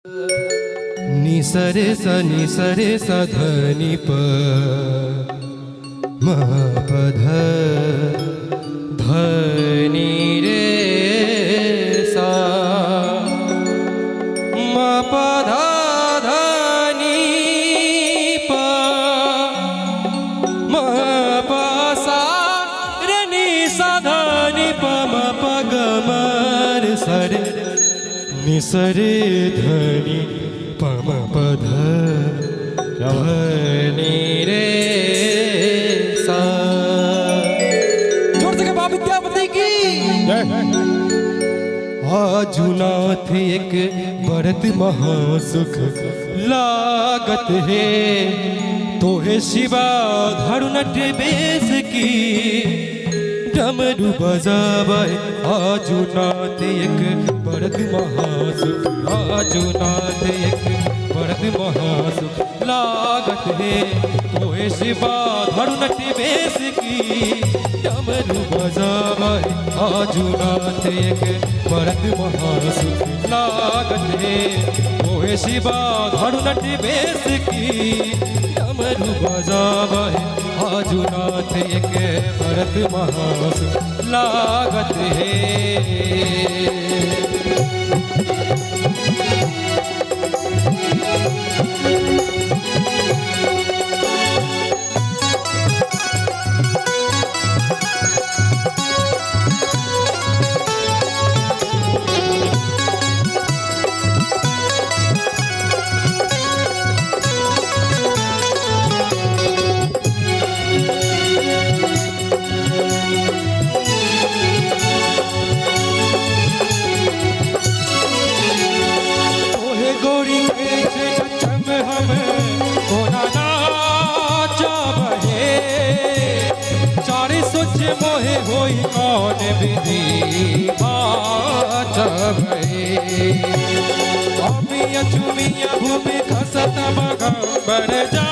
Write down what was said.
नि सरे स ध नि प म प ध ध नि रे सा म प ध ध नि प म प सा रे नि सा ध नि प म प ग म रे सा रे नि सा रे ध नि प म प ध ध नि रे सा। जोर से बाबा विद्यापति की आजुनाथ एक बरत महासुख लागत है तोहे शिवा धरु नट बेस की डमरू बजावे आजुनाथ एक बरत महासुख आजुनाथ एक बरत महासुख लागत है तोहे शिवा धरु नट बेस की डमरू बजावे आजुनाथ एक बरत महासुख लागत है तोहे शिवा धरु नट बेस की डमरू बजावे आजुनाथ एक बरत महासुख लागत है। मोहे होई कौन विधि अमिया चुमिया भूमि खसत बगंबर जा